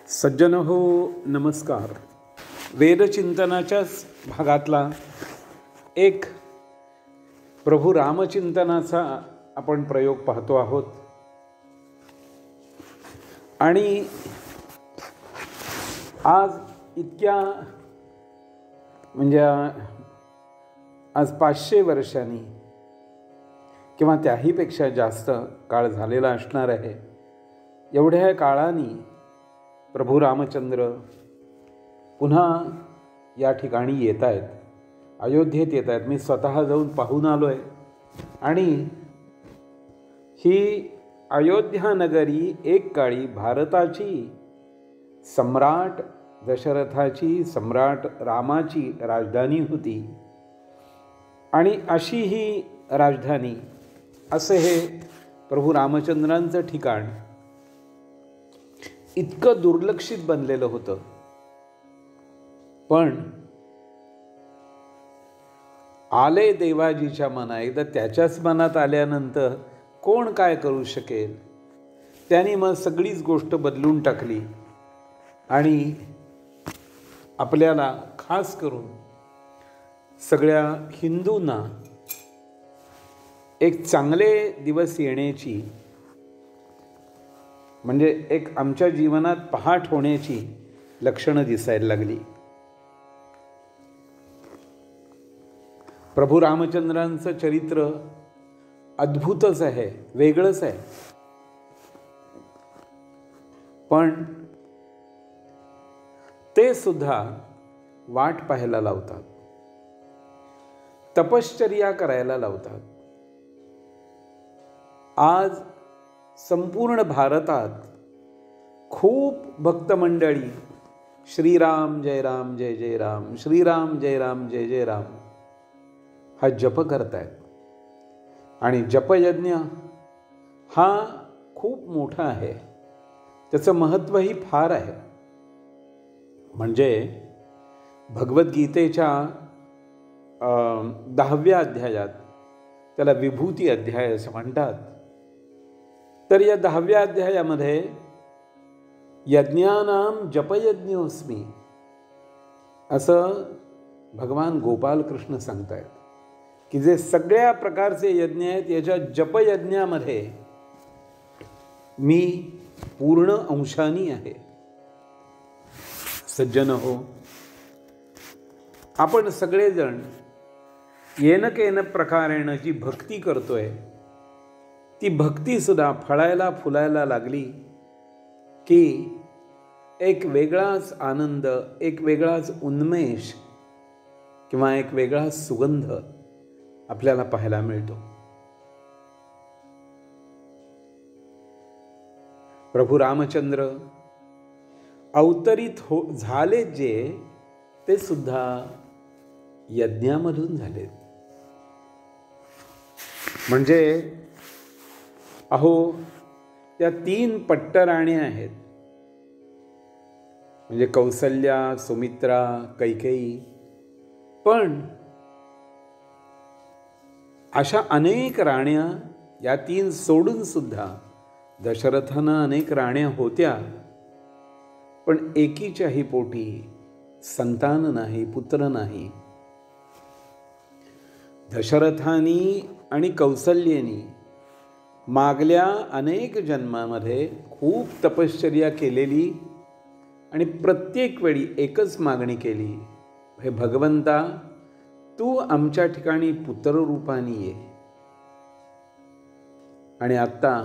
सज्जन हो, नमस्कार. वेदचिंतनाच्याच भागातला एक प्रभू रामचिंतनाचा आपण प्रयोग पाहतो आहोत. आणि आज इतक्या म्हणजे आज 500 वर्षांनी किंवा त्याहीपेक्षा जास्त काळ झालेला असणार आहे. एवढ्या काळाने प्रभू रामचंद्र पुन्हा या ठिकाणी येत आहेत, अयोध्येत येत आहेत. मी स्वतः जाऊन पाहून आलो आहे. आणि ही अयोध्या नगरी एक काळी भारताची सम्राट दशरथाची, सम्राट रामाची राजधानी होती. आणि अशी ही राजधानी, असे हे प्रभू रामचंद्रांचं ठिकाण इतकं दुर्लक्षित बनलेलं होतं. पण आले देवाजीच्या मना, एकदा त्याच्याच मनात आल्यानंतर कोण काय करू शकेल. त्याने मग सगळीच गोष्ट बदलून टाकली आणि आपल्याला खास करून सगळ्या हिंदूंना एक चांगले दिवस येण्याची, म्हणजे एक आमच्या जीवनात पहाट होण्याची लक्षणं दिसायला लागली. प्रभू रामचंद्रांचं चरित्र अद्भुतच आहे, वेगळंच आहे. पण ते सुद्धा वाट पाहायला लावतात, तपश्चर्या करायला लावतात. आज संपूर्ण भारतात खूप भक्त मंडळी श्रीराम जय राम जय जय राम, श्रीराम जय राम जय जय राम हा जप करतायत. आणि जपयज्ञ हा खूप मोठा आहे, त्याचं महत्त्वही फार आहे. म्हणजे भगवद्गीतेच्या 10व्या अध्यायात, त्याला विभूती अध्याय असं म्हणतात. तर या 10व्या अध्यायामध्ये यज्ञानाम जपयज्ञोस्मी असं भगवान गोपाल कृष्ण सांगतायत की जे सगळ्या प्रकारचे यज्ञ आहेत, याच्या जपयज्ञामध्ये मी पूर्ण अंशानी आहे. सज्जन हो, आपण सगळेजण येन केन प्रकारेण जी भक्ती करतोय, ती भक्तीसुद्धा फळायला फुलायला लागली की एक वेगळाच आनंद, एक वेगळाच उन्मेष किंवा एक वेगळाच सुगंध आपल्याला पाहायला मिळतो. प्रभू रामचंद्र अवतरित झाले जे, ते सुद्धा यज्ञामधून झालेत. म्हणजे अहो, त्या 3 पट्टराण्या आहेत, म्हणजे कौसल्या, सुमित्रा, कैकेयी. पण अशा अनेक राण्या, या 3 सोडून सुद्धा दशरथानं अनेक राण्या होत्या. पण एकीच्याही पोटी संतान नाही, पुत्र नाही. दशरथानी आणि कौसल्येनी मागल्या अनेक जन्मामध्ये खूप तपश्चर्या केलेली आणि प्रत्येक वेळी एकच मागणी केली, हे भगवंता, तू आमच्या ठिकाणी पुत्ररूपाने ये. आणि आत्ता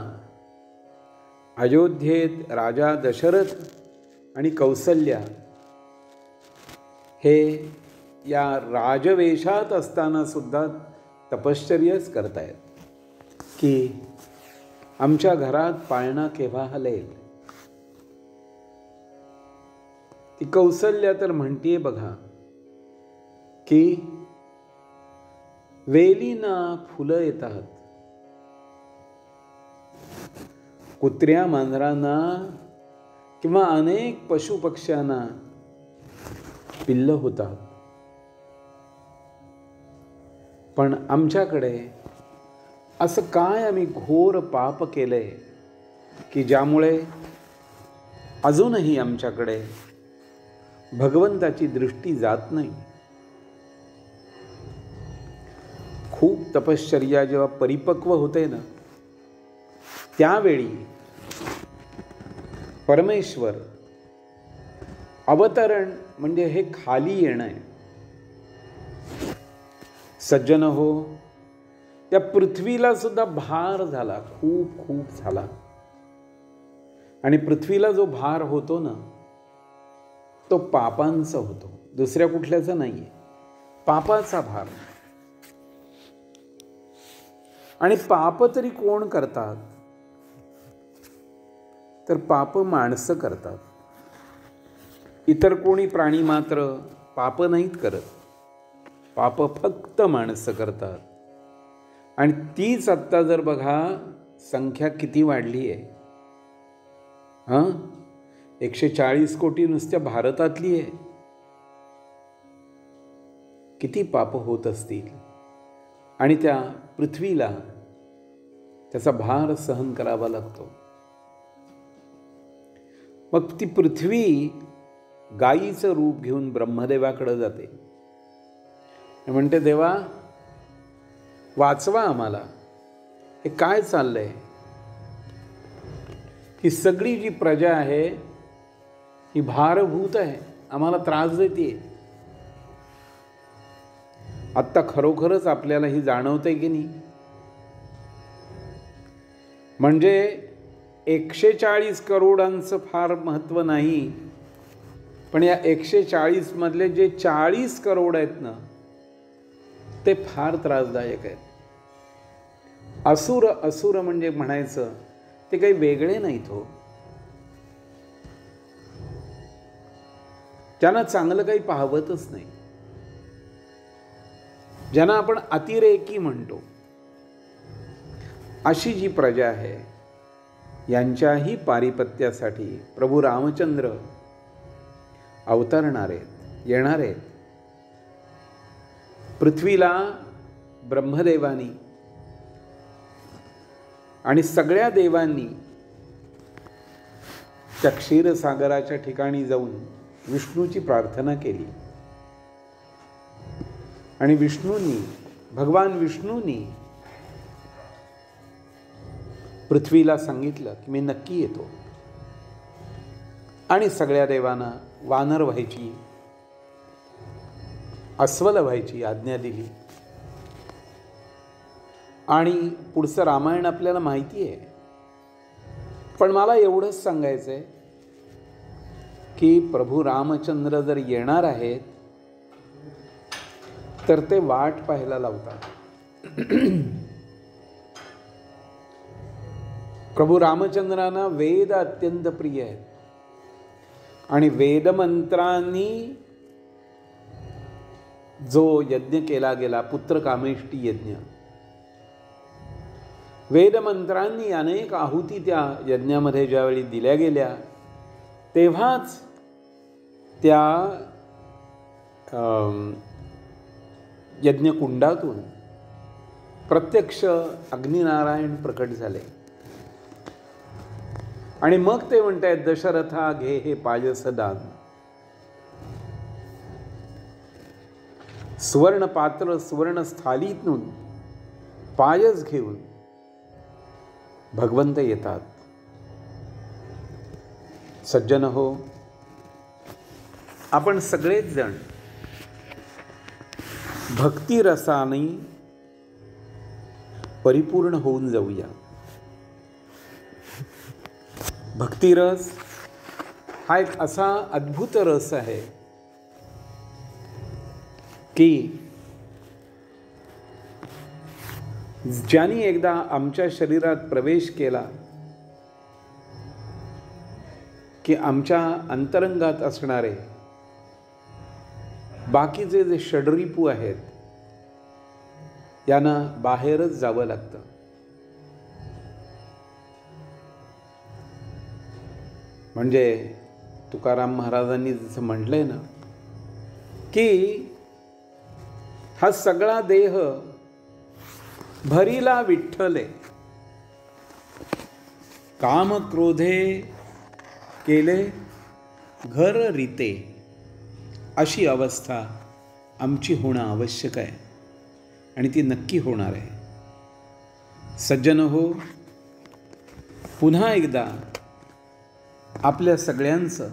अयोध्येत राजा दशरथ आणि कौसल्या हे या राजवेशात असताना सुद्धा तपश्चर्याच करतायत की आमच्या घरात पाळणा केव्हा हलेल. ती कौसल्या तर म्हणतीये बघा की वेलीना फुलं येतात, कुत्र्या मांजरांना किंवा अनेक पशुपक्ष्यांना पिल्लं होतात. पण आमच्याकडे असं काय आम्ही घोर पाप केलंय की ज्यामुळे अजूनही आमच्याकडे भगवंताची दृष्टी जात नाही. खूप तपश्चर्या जेव्हा परिपक्व होते ना, त्यावेळी परमेश्वर अवतरण म्हणजे हे खाली येणं आहे. सज्जन हो, त्या पृथ्वीला सुद्धा भार झाला, खूप खूप झाला. आणि पृथ्वीला जो भार होतो ना, तो पापांचा होतो, दुसऱ्या कुठल्याचा नाहीये, पापाचा भार. आणि पाप तरी कोण करतात? तर पाप माणसं करतात. इतर कोणी प्राणी मात्र पाप नाहीत करत, पाप फक्त माणसं करतात. आणि तीच आत्ता जर बघा संख्या किती वाढली आहे. 140 कोटी नुसत्या भारतातली आहे. किती पाप होत असतील. आणि त्या पृथ्वीला त्याचा भार सहन करावा लागतो. मग ती पृथ्वी गायीचं रूप घेऊन ब्रह्मदेवाकडे जाते, म्हणते देवा वाचवा आम्हाला, हे काय चाललंय? ही सगळी जी प्रजा आहे ही भारभूत आहे, आम्हाला त्रास देते. आत्ता खरोखरच आपल्याला ही जाणवतंय की नाही? म्हणजे 140 करोडांचं फार महत्त्व नाही, पण या 140 मधले जे 40 करोड आहेत ना, ते फार त्रासदायक आहेत. असुर म्हणजे म्हणायचं ते काही वेगळे नाहीत हो. ज्यांना चांगलं काही पाहवतच नाही, ज्यांना आपण अतिरेकी म्हणतो, अशी जी प्रजा आहे, यांच्याही पारिपत्यासाठी प्रभू रामचंद्र अवतरणार आहेत, येणार आहेत. पृथ्वीला ब्रह्मदेवानी आणि सगळ्या देवांनी त्या क्षीरसागराच्या ठिकाणी जाऊन विष्णूची प्रार्थना केली. आणि भगवान विष्णूंनी पृथ्वीला सांगितलं की मी नक्की येतो. आणि सगळ्या देवांना वानर व्हायची, अस्वल व्हायची आज्ञा दिली. आणि पुढचं रामायण आपल्याला माहिती आहे. पण मला एवढंच सांगायचं आहे की प्रभू रामचंद्र जर येणार आहेत तर ते वाट पाहायला लावतात. प्रभू रामचंद्रांना वेद अत्यंत प्रिय आहेत. आणि वेदमंत्रांनी जो यज्ञ केला गेला, पुत्र कामेष्टी यज्ञ, वेदमंत्रांनी अनेक आहुती त्या यज्ञामध्ये ज्यावेळी दिल्या गेल्या, तेव्हाच त्या यज्ञकुंडातून प्रत्यक्ष अग्निनारायण प्रकट झाले. आणि मग ते म्हणतायत दशरथा घे हे पायस दान. सुवर्ण पात्र सुवर्ण स्थालीतून पायस घेऊन भगवंत येतात. सज्जन हो, आपण सगळेच जण भक्तिरसाने परिपूर्ण होऊन जाऊया. भक्तिरस हा एक असा अद्भुत रस आहे की ज्यांनी एकदा आमच्या शरीरात प्रवेश केला की आमच्या अंतरंगात असणारे बाकीचे जे षड्रिपू आहेत यांना बाहेरच जावं लागतं. म्हणजे तुकाराम महाराजांनी जसं म्हटलंय ना की हा सगळा देह भरीला विठ्ठले, काम क्रोधे केले घर रीते अशी अवस्था आमची होणं आवश्यक आहे आणि ती नक्की होणार आहे. सज्जन हो, पुन्हा एकदा आपल्या सगळ्यांचं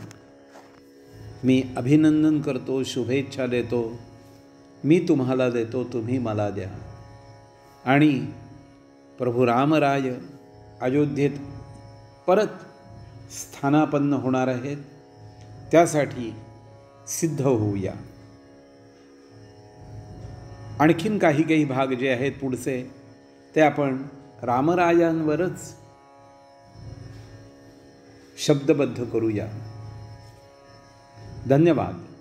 मी अभिनंदन करतो, शुभेच्छा देतो. मी तुम्हाला देतो, तुम्ही मला द्या. आणि प्रभू रामराय अयोध्येत परत स्थानापन्न होणार आहेत, त्यासाठी सिद्ध होऊया. आणखीन काही भाग जे आहेत पुढचे ते आपण रामरायांवरच शब्दबद्ध करूया. धन्यवाद.